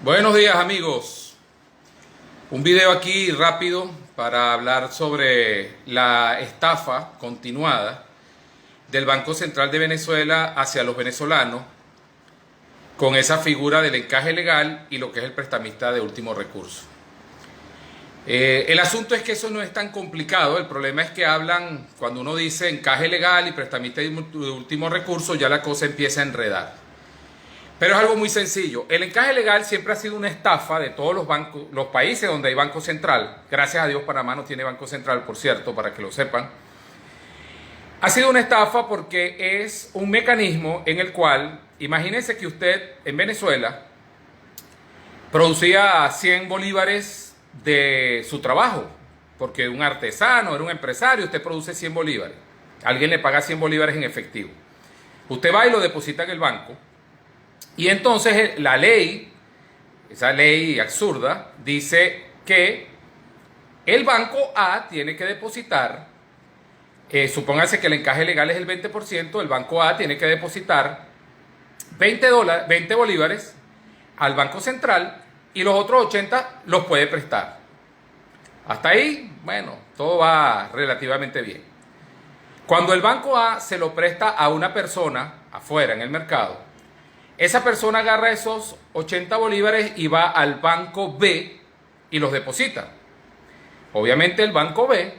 Buenos días amigos, un video aquí rápido para hablar sobre la estafa continuada del Banco Central de Venezuela hacia los venezolanos con esa figura del encaje legal y lo que es el prestamista de último recurso. El asunto es que eso no es tan complicado, el problema es que hablan, cuando uno dice encaje legal y prestamista de último recurso, ya la cosa empieza a enredar. Pero es algo muy sencillo. El encaje legal siempre ha sido una estafa de todos los bancos, los países donde hay Banco Central. Gracias a Dios Panamá no tiene Banco Central, por cierto, para que lo sepan. Ha sido una estafa porque es un mecanismo en el cual, imagínense que usted en Venezuela producía 100 bolívares de su trabajo, porque un artesano, era un empresario, usted produce 100 bolívares. Alguien le paga 100 bolívares en efectivo. Usted va y lo deposita en el banco. Y entonces la ley, esa ley absurda, dice que el banco A tiene que depositar, supóngase que el encaje legal es el 20%, el banco A tiene que depositar 20 bolívares al Banco Central y los otros 80 los puede prestar. Hasta ahí, bueno, todo va relativamente bien. Cuando el banco A se lo presta a una persona afuera en el mercado, esa persona agarra esos 80 bolívares y va al banco B y los deposita. Obviamente el banco B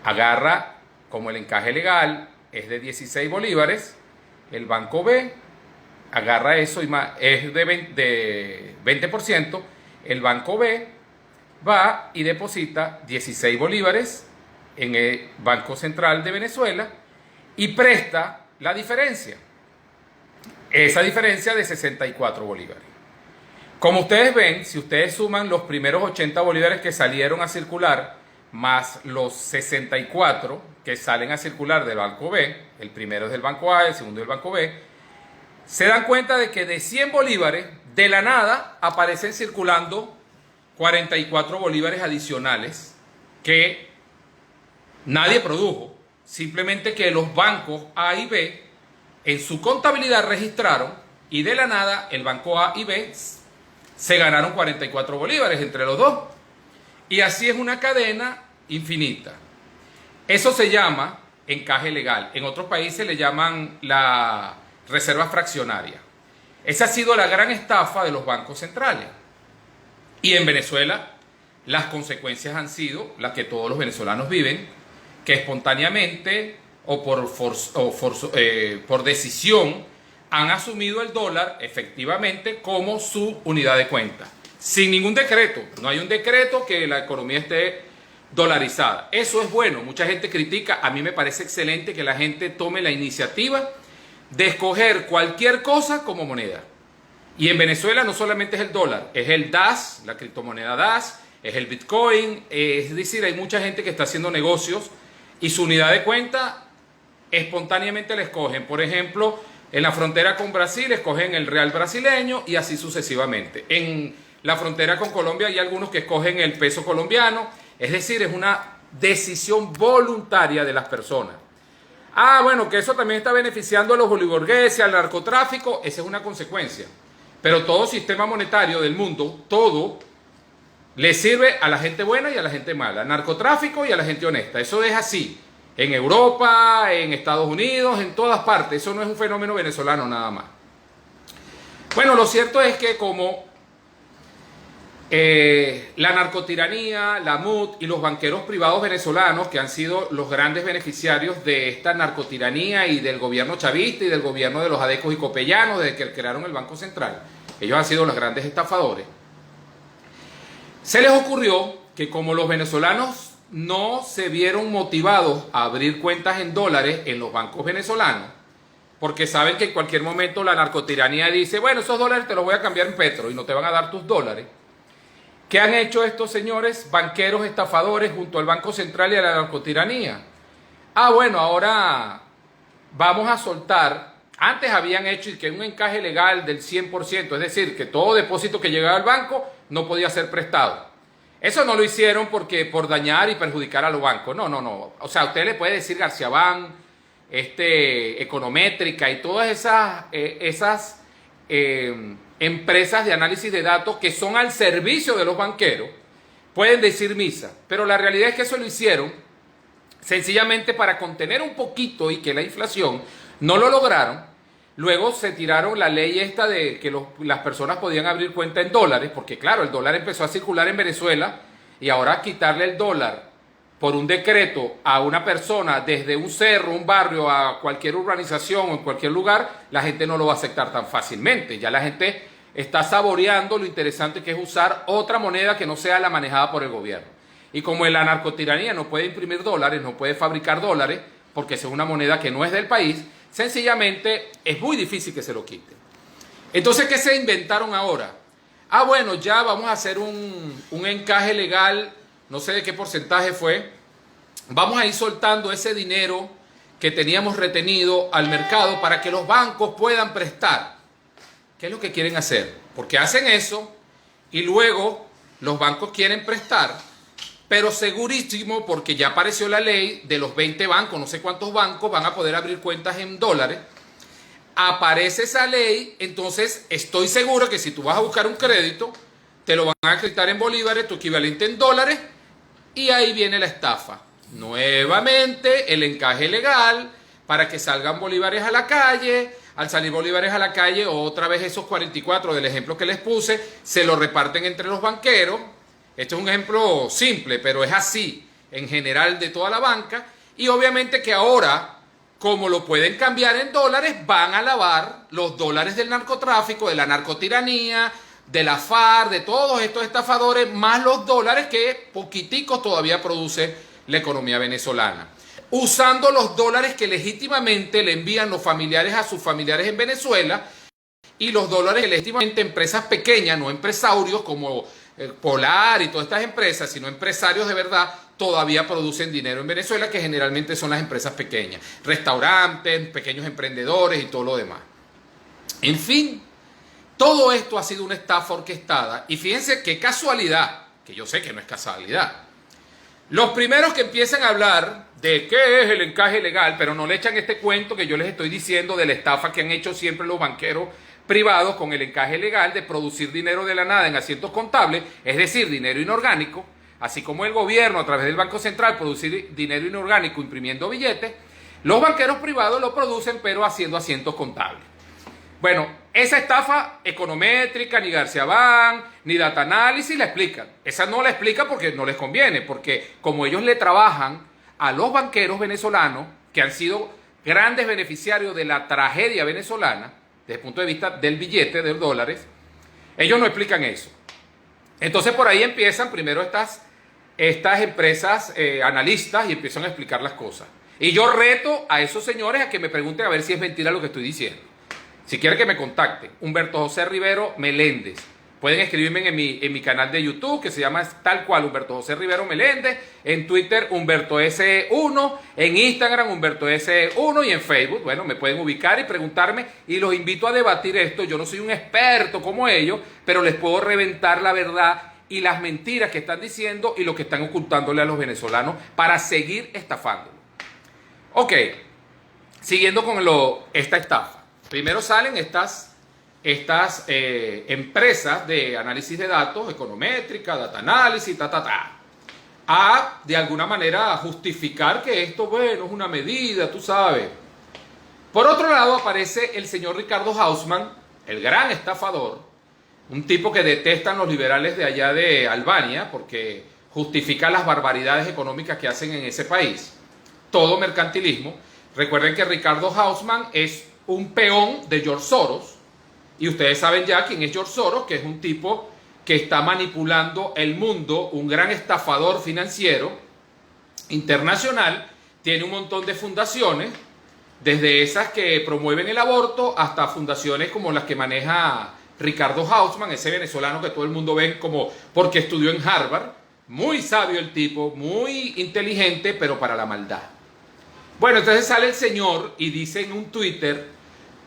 agarra, como el encaje legal es de 16 bolívares, el banco B agarra eso y más, es de 20%, el banco B va y deposita 16 bolívares en el Banco Central de Venezuela y presta la diferencia. Esa diferencia de 64 bolívares. Como ustedes ven, si ustedes suman los primeros 80 bolívares que salieron a circular, más los 64 que salen a circular del Banco B, el primero es del Banco A, el segundo del Banco B, se dan cuenta de que de 100 bolívares, de la nada, aparecen circulando 44 bolívares adicionales que nadie produjo, simplemente que los bancos A y B en su contabilidad registraron y de la nada el banco A y B se ganaron 44 bolívares entre los dos. Y así es una cadena infinita. Eso se llama encaje legal. En otros países le llaman la reserva fraccionaria. Esa ha sido la gran estafa de los bancos centrales. Y en Venezuela las consecuencias han sido las que todos los venezolanos viven, que espontáneamente o por decisión han asumido el dólar efectivamente como su unidad de cuenta. Sin ningún decreto. No hay un decreto que la economía esté dolarizada. Eso es bueno. Mucha gente critica. A mí me parece excelente que la gente tome la iniciativa de escoger cualquier cosa como moneda. Y en Venezuela no solamente es el dólar, es el DAS, la criptomoneda DAS, es el Bitcoin. Es decir, hay mucha gente que está haciendo negocios y su unidad de cuenta espontáneamente la escogen. Por ejemplo, en la frontera con Brasil escogen el real brasileño y así sucesivamente. En la frontera con Colombia hay algunos que escogen el peso colombiano. Es decir, es una decisión voluntaria de las personas. Ah, bueno, que eso también está beneficiando a los oligarquías, al narcotráfico, esa es una consecuencia. Pero todo sistema monetario del mundo, todo le sirve a la gente buena y a la gente mala, al narcotráfico y a la gente honesta. Eso es así. En Europa, en Estados Unidos, en todas partes. Eso no es un fenómeno venezolano nada más. Bueno, lo cierto es que como la narcotiranía, la MUT y los banqueros privados venezolanos, que han sido los grandes beneficiarios de esta narcotiranía y del gobierno chavista y del gobierno de los adecos y copellanos desde que crearon el Banco Central, ellos han sido los grandes estafadores, se les ocurrió que como los venezolanos no se vieron motivados a abrir cuentas en dólares en los bancos venezolanos, porque saben que en cualquier momento la narcotiranía dice, bueno, esos dólares te los voy a cambiar en petro y no te van a dar tus dólares. ¿Qué han hecho estos señores banqueros estafadores junto al Banco Central y a la narcotiranía? Ah, bueno, ahora vamos a soltar. Antes habían hecho que un encaje legal del 100%, es decir, que todo depósito que llegaba al banco no podía ser prestado. Eso no lo hicieron porque por dañar y perjudicar a los bancos. No, no, no. O sea, usted le puede decir Garciabán, Econométrica y todas esas empresas de análisis de datos que son al servicio de los banqueros, pueden decir misa, pero la realidad es que eso lo hicieron sencillamente para contener un poquito y que la inflación no lo lograron. Luego se tiraron la ley esta de que las personas podían abrir cuenta en dólares, porque claro, el dólar empezó a circular en Venezuela y ahora quitarle el dólar por un decreto a una persona desde un cerro, un barrio, a cualquier urbanización o en cualquier lugar, la gente no lo va a aceptar tan fácilmente. Ya la gente está saboreando lo interesante que es usar otra moneda que no sea la manejada por el gobierno. Y como en la narcotiranía no puede imprimir dólares, no puede fabricar dólares, porque esa es una moneda que no es del país, sencillamente es muy difícil que se lo quiten. Entonces, ¿qué se inventaron ahora? Ah, bueno, ya vamos a hacer un encaje legal, no sé de qué porcentaje fue. Vamos a ir soltando ese dinero que teníamos retenido al mercado para que los bancos puedan prestar. ¿Qué es lo que quieren hacer? Porque hacen eso y luego los bancos quieren prestar, pero segurísimo, porque ya apareció la ley de los 20 bancos, no sé cuántos bancos van a poder abrir cuentas en dólares. Aparece esa ley, entonces estoy seguro que si tú vas a buscar un crédito, te lo van a acreditar en bolívares, tu equivalente en dólares, y ahí viene la estafa. Nuevamente el encaje legal para que salgan bolívares a la calle. Al salir bolívares a la calle, otra vez esos 44 del ejemplo que les puse, se lo reparten entre los banqueros. Este es un ejemplo simple, pero es así en general de toda la banca. Y obviamente que ahora, como lo pueden cambiar en dólares, van a lavar los dólares del narcotráfico, de la narcotiranía, de la FARC, de todos estos estafadores, más los dólares que poquiticos todavía produce la economía venezolana. Usando los dólares que legítimamente le envían los familiares a sus familiares en Venezuela y los dólares que legítimamente empresas pequeñas, no empresarios como Polar y todas estas empresas, sino empresarios de verdad, todavía producen dinero en Venezuela, que generalmente son las empresas pequeñas, restaurantes, pequeños emprendedores y todo lo demás. En fin, todo esto ha sido una estafa orquestada y fíjense qué casualidad, que yo sé que no es casualidad. Los primeros que empiezan a hablar de qué es el encaje legal, pero no le echan este cuento que yo les estoy diciendo de la estafa que han hecho siempre los banqueros privados con el encaje legal de producir dinero de la nada en asientos contables, es decir, dinero inorgánico, así como el gobierno a través del Banco Central producir dinero inorgánico imprimiendo billetes, los banqueros privados lo producen pero haciendo asientos contables. Bueno, esa estafa econométrica, ni García Bank, ni Data Analysis la explican. Esa no la explica porque no les conviene, porque como ellos le trabajan a los banqueros venezolanos, que han sido grandes beneficiarios de la tragedia venezolana, desde el punto de vista del billete, de los dólares, ellos no explican eso. Entonces por ahí empiezan primero estas empresas analistas y empiezan a explicar las cosas. Y yo reto a esos señores a que me pregunten a ver si es mentira lo que estoy diciendo. Si quieren que me contacten, Humberto José Rivero Meléndez. Pueden escribirme en mi canal de YouTube, que se llama tal cual, Humberto José Rivero Meléndez. En Twitter, Humberto S1. En Instagram, Humberto S1. Y en Facebook, bueno, me pueden ubicar y preguntarme. Y los invito a debatir esto. Yo no soy un experto como ellos, pero les puedo reventar la verdad y las mentiras que están diciendo y lo que están ocultándole a los venezolanos para seguir estafándolo. Ok, siguiendo con esta estafa. Primero salen estas empresas de análisis de datos, econométrica, data análisis, a de alguna manera justificar que esto, bueno, es una medida, tú sabes. Por otro lado aparece el señor Ricardo Hausmann, el gran estafador, un tipo que detestan los liberales de allá de Albania porque justifica las barbaridades económicas que hacen en ese país. Todo mercantilismo. Recuerden que Ricardo Hausmann es un peón de George Soros. Y ustedes saben ya quién es George Soros, que es un tipo que está manipulando el mundo, un gran estafador financiero internacional. Tiene un montón de fundaciones, desde esas que promueven el aborto hasta fundaciones como las que maneja Ricardo Hausmann, ese venezolano que todo el mundo ve como porque estudió en Harvard. Muy sabio el tipo, muy inteligente, pero para la maldad. Bueno, entonces sale el señor y dice en un Twitter,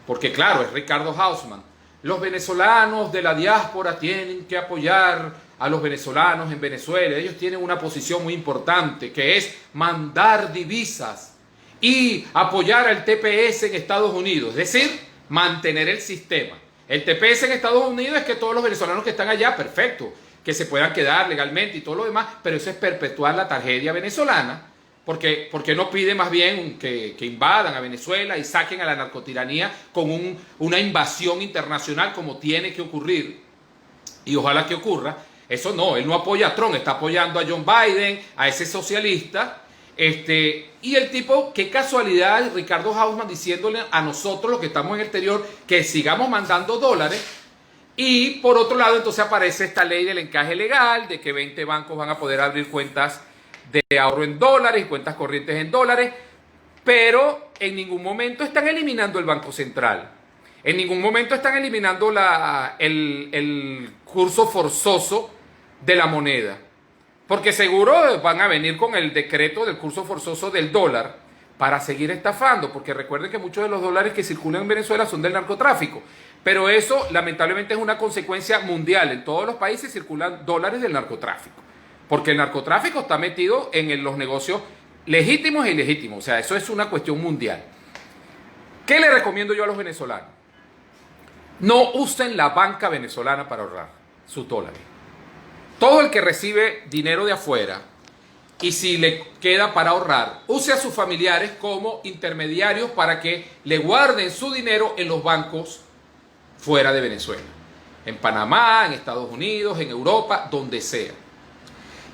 porque claro, es Ricardo Hausmann, los venezolanos de la diáspora tienen que apoyar a los venezolanos en Venezuela. Ellos tienen una posición muy importante, que es mandar divisas y apoyar al TPS en Estados Unidos, es decir, mantener el sistema. El TPS en Estados Unidos es que todos los venezolanos que están allá, perfecto, que se puedan quedar legalmente y todo lo demás, pero eso es perpetuar la tragedia venezolana, porque no pide más bien que invadan a Venezuela y saquen a la narcotiranía con una invasión internacional como tiene que ocurrir, y ojalá que ocurra. Eso no, él no apoya a Trump, está apoyando a John Biden, a ese socialista. Y el tipo, qué casualidad, Ricardo Hausmann diciéndole a nosotros los que estamos en el exterior que sigamos mandando dólares. Y por otro lado, entonces aparece esta ley del encaje legal, de que 20 bancos van a poder abrir cuentas de ahorro en dólares y cuentas corrientes en dólares, pero en ningún momento están eliminando el Banco Central. En ningún momento están eliminando el curso forzoso de la moneda. Porque seguro van a venir con el decreto del curso forzoso del dólar para seguir estafando. Porque recuerden que muchos de los dólares que circulan en Venezuela son del narcotráfico. Pero eso lamentablemente es una consecuencia mundial. En todos los países circulan dólares del narcotráfico. Porque el narcotráfico está metido en los negocios legítimos e ilegítimos. O sea, eso es una cuestión mundial. ¿Qué le recomiendo yo a los venezolanos? No usen la banca venezolana para ahorrar sus dólares. Todo el que recibe dinero de afuera y si le queda para ahorrar, use a sus familiares como intermediarios para que le guarden su dinero en los bancos fuera de Venezuela. En Panamá, en Estados Unidos, en Europa, donde sea.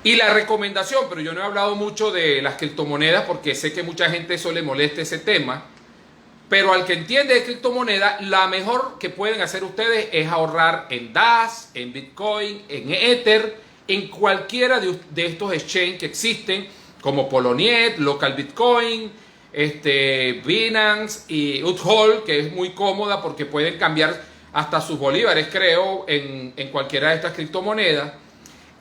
Y la recomendación, pero yo no he hablado mucho de las criptomonedas porque sé que mucha gente eso le molesta ese tema. Pero al que entiende de criptomoneda, la mejor que pueden hacer ustedes es ahorrar en DAS, en Bitcoin, en Ether, en cualquiera de estos exchanges que existen, como Poloniex, Local Bitcoin, Binance y Uphold, que es muy cómoda porque pueden cambiar hasta sus bolívares, creo, en cualquiera de estas criptomonedas.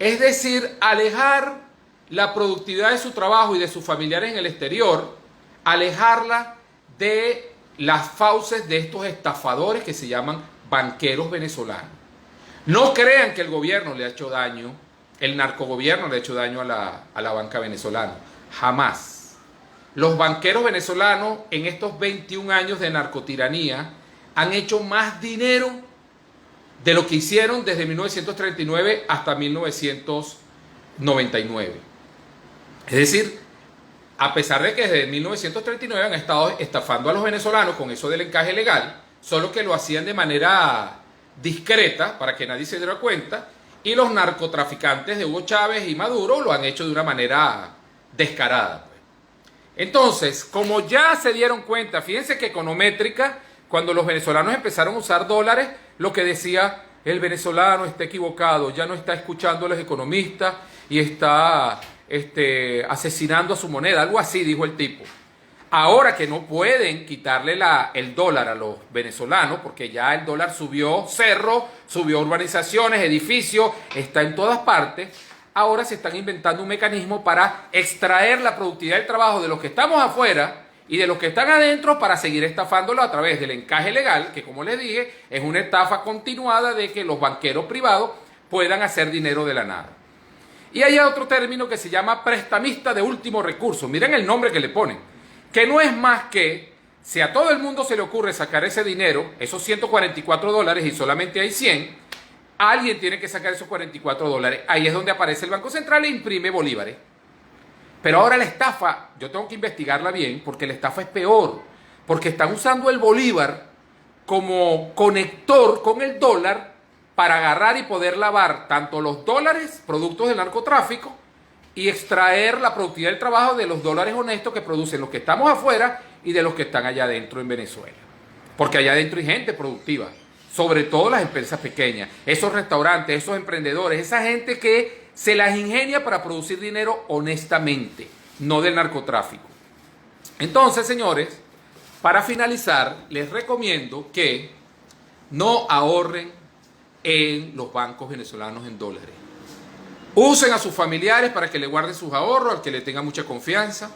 Es decir, alejar la productividad de su trabajo y de sus familiares en el exterior, alejarla de las fauces de estos estafadores que se llaman banqueros venezolanos. No crean que el gobierno le ha hecho daño, el narcogobierno le ha hecho daño a la banca venezolana. Jamás. Los banqueros venezolanos en estos 21 años de narcotiranía han hecho más dinero de lo que hicieron desde 1939 hasta 1999. Es decir, a pesar de que desde 1939 han estado estafando a los venezolanos con eso del encaje legal, solo que lo hacían de manera discreta para que nadie se diera cuenta, y los narcotraficantes de Hugo Chávez y Maduro lo han hecho de una manera descarada. Entonces, como ya se dieron cuenta, fíjense que Econométrica, cuando los venezolanos empezaron a usar dólares, lo que decía, el venezolano está equivocado, ya no está escuchando a los economistas y está asesinando a su moneda, algo así dijo el tipo. Ahora que no pueden quitarle el dólar a los venezolanos, porque ya el dólar subió cerro, subió urbanizaciones, edificios, está en todas partes, ahora se están inventando un mecanismo para extraer la productividad del trabajo de los que estamos afuera y de los que están adentro para seguir estafándolo a través del encaje legal, que como les dije, es una estafa continuada de que los banqueros privados puedan hacer dinero de la nada. Y hay otro término que se llama prestamista de último recurso. Miren el nombre que le ponen. Que no es más que, si a todo el mundo se le ocurre sacar ese dinero, esos 144 dólares y solamente hay 100, alguien tiene que sacar esos 44 dólares. Ahí es donde aparece el Banco Central e imprime bolívares. Pero ahora la estafa, yo tengo que investigarla bien, porque la estafa es peor. Porque están usando el bolívar como conector con el dólar para agarrar y poder lavar tanto los dólares, productos del narcotráfico, y extraer la productividad del trabajo de los dólares honestos que producen los que estamos afuera y de los que están allá adentro en Venezuela. Porque allá adentro hay gente productiva, sobre todo las empresas pequeñas, esos restaurantes, esos emprendedores, esa gente que se las ingenia para producir dinero honestamente, no del narcotráfico. Entonces, señores, para finalizar, les recomiendo que no ahorren en los bancos venezolanos en dólares. Usen a sus familiares para que le guarden sus ahorros, al que le tenga mucha confianza.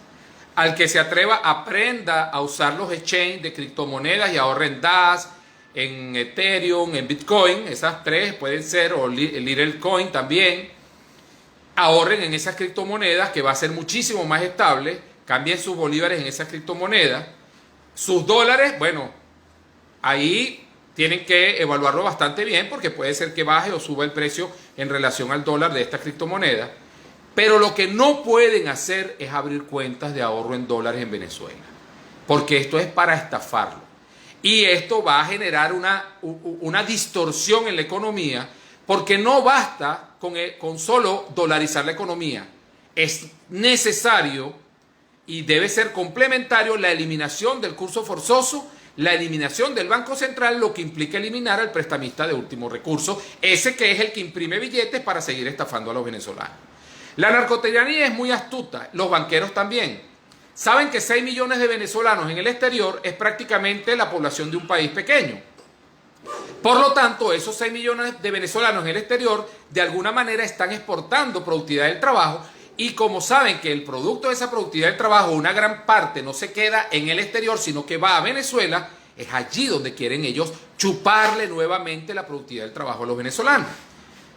Al que se atreva, aprenda a usar los exchanges de criptomonedas y ahorre en DAS, en Ethereum, en Bitcoin. Esas tres pueden ser, o Littlecoin también. Ahorren en esas criptomonedas que va a ser muchísimo más estable. Cambien sus bolívares en esas criptomonedas. Sus dólares, bueno, ahí tienen que evaluarlo bastante bien porque puede ser que baje o suba el precio en relación al dólar de esta criptomoneda. Pero lo que no pueden hacer es abrir cuentas de ahorro en dólares en Venezuela, porque esto es para estafarlo. Y esto va a generar una distorsión en la economía, porque no basta con solo dolarizar la economía. Es necesario y debe ser complementario la eliminación del curso forzoso, la eliminación del Banco Central, lo que implica eliminar al prestamista de último recurso, ese que es el que imprime billetes para seguir estafando a los venezolanos. La narcotiranía es muy astuta, los banqueros también. Saben que 6 millones de venezolanos en el exterior es prácticamente la población de un país pequeño. Por lo tanto, esos 6 millones de venezolanos en el exterior de alguna manera están exportando productividad del trabajo, y como saben que el producto de esa productividad del trabajo, una gran parte no se queda en el exterior, sino que va a Venezuela, es allí donde quieren ellos chuparle nuevamente la productividad del trabajo a los venezolanos.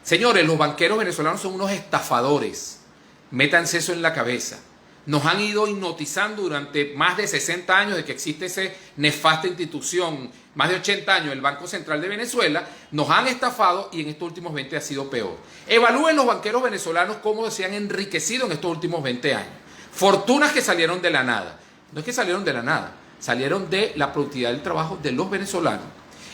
Señores, los banqueros venezolanos son unos estafadores. Métanse eso en la cabeza. Nos han ido hipnotizando durante más de 60 años de que existe esa nefasta institución, más de 80 años, el Banco Central de Venezuela. Nos han estafado y en estos últimos 20 ha sido peor. Evalúen los banqueros venezolanos cómo se han enriquecido en estos últimos 20 años. Fortunas que salieron de la nada. No es que salieron de la nada, salieron de la productividad del trabajo de los venezolanos.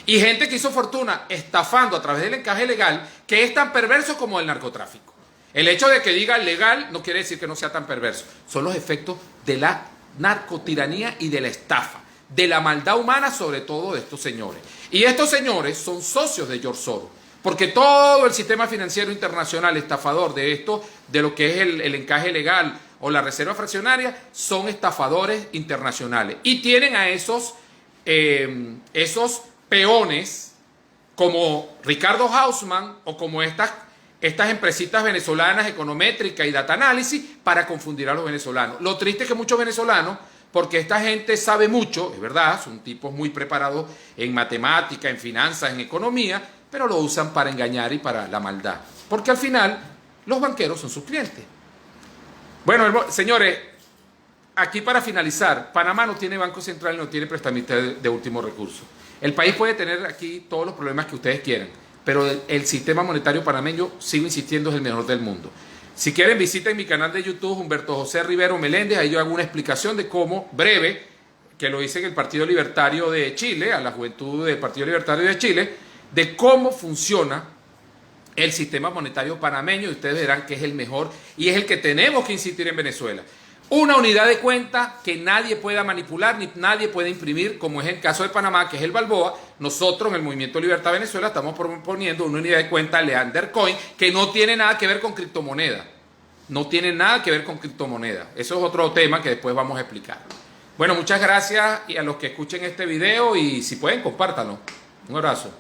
Y gente que hizo fortuna estafando a través del encaje legal, que es tan perverso como el narcotráfico. El hecho de que diga legal no quiere decir que no sea tan perverso. Son los efectos de la narcotiranía y de la estafa, de la maldad humana, sobre todo de estos señores. Y estos señores son socios de George Soros, porque todo el sistema financiero internacional estafador de esto, de lo que es el encaje legal o la reserva fraccionaria, son estafadores internacionales. Y tienen a esos peones como Ricardo Hausmann o como estas empresitas venezolanas, Econométrica y Data Analysis, para confundir a los venezolanos. Lo triste es que muchos venezolanos, porque esta gente sabe mucho, es verdad, son tipos muy preparados en matemática, en finanzas, en economía, pero lo usan para engañar y para la maldad. Porque al final, los banqueros son sus clientes. Bueno, señores, aquí para finalizar, Panamá no tiene Banco Central, no tiene prestamista de último recurso. El país puede tener aquí todos los problemas que ustedes quieran, pero el sistema monetario panameño, sigo insistiendo, es el mejor del mundo. Si quieren, visiten mi canal de YouTube, Humberto José Rivero Meléndez, ahí yo hago una explicación de cómo, breve, que lo hice en el Partido Libertario de Chile, a la juventud del Partido Libertario de Chile, de cómo funciona el sistema monetario panameño, y ustedes verán que es el mejor y es el que tenemos que insistir en Venezuela. Una unidad de cuenta que nadie pueda manipular ni nadie puede imprimir, como es el caso de Panamá, que es el Balboa. Nosotros en el Movimiento Libertad Venezuela estamos proponiendo una unidad de cuenta Leander Coin que no tiene nada que ver con criptomoneda. No tiene nada que ver con criptomoneda. Eso es otro tema que después vamos a explicar. Bueno, muchas gracias y a los que escuchen este video, y si pueden, compártanlo. Un abrazo.